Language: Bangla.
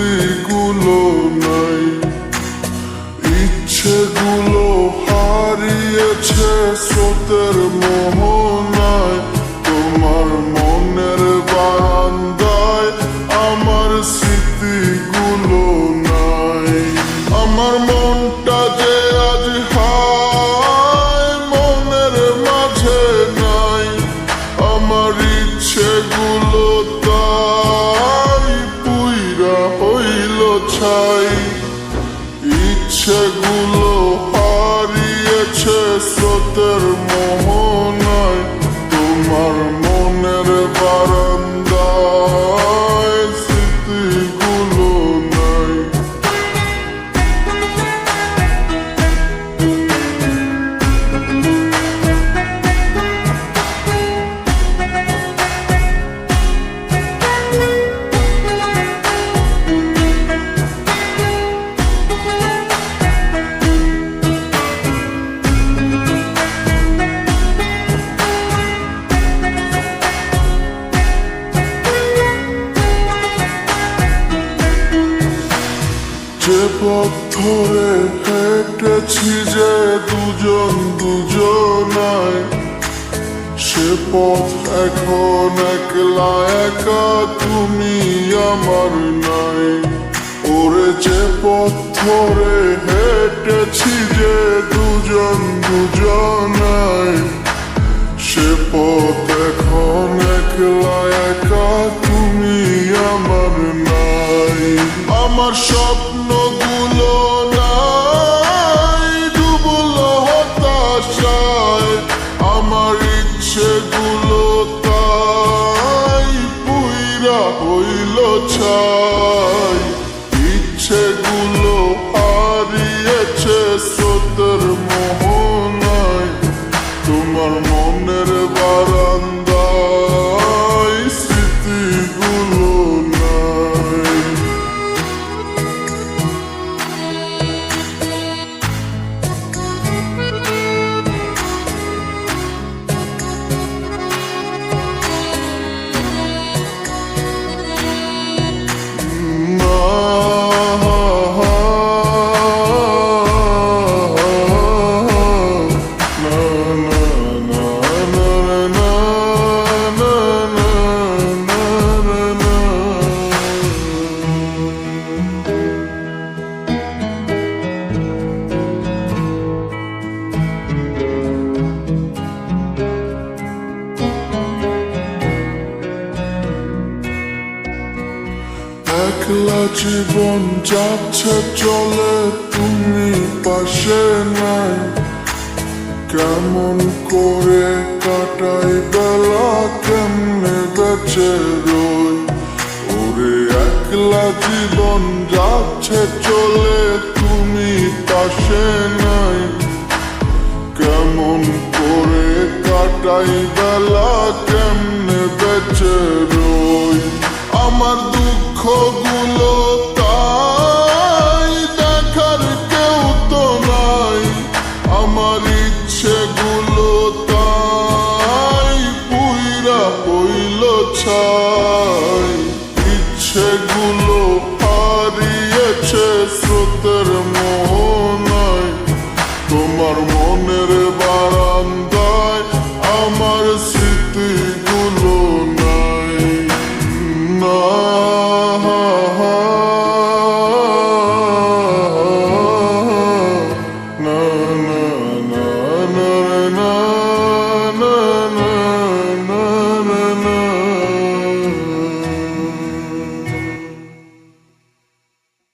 স্মৃতিগুলো নাই, ইচ্ছেগুলো হারিয়েছে স্রোতের মোহনায়। তোমার মনের বারান্দায় আমার স্মৃতিগুলো নাই। আমার মনটা যে আজ হায় মনের মাঝে নাই, আমার ইচ্ছেগুলো তাই পুইরা হইল ছাই। ইচ্ছেগুলো হারিয়েছে স্রোতের মোহনায়, তোমার মনের বারান্দায় স্মৃতিগুলো নাই। যে পথ ধরে হেঁটেছি যে দুজন দুজনায়, সে পথ এখন একলা একা তুমি আমার নাই। ওরে যে পথ ধরে হেঁটেছি যে দুজন দুজনায়, সে পথ এখন একলা একা তুমি আমার নাই। আমার স্বপ্নগুলো নাই ডুবল হতাশায়, আমার ইচ্ছেগুলো তাই পুইরা হইল ছাই। ইচ্ছেগুলো হারিয়েছে স্রোতের মোহনায়, তোমার মনের বারান্দায় স্মৃতিগুলো নাই। একলা জীবন যাচ্ছে চলে তুমি পাশে নাই, কেমন করে কাটাই বেলা কেমনে বেঁচে রই। ওরে একলা জীবন যাচ্ছে চলে তুমি পাশে নাই, কেমন করে কাটাই বেলা কেমনে বেঁচে রই। আমার দুঃখগুলো তাই দেখার কেউ তো নাই, আমার ইচ্ছে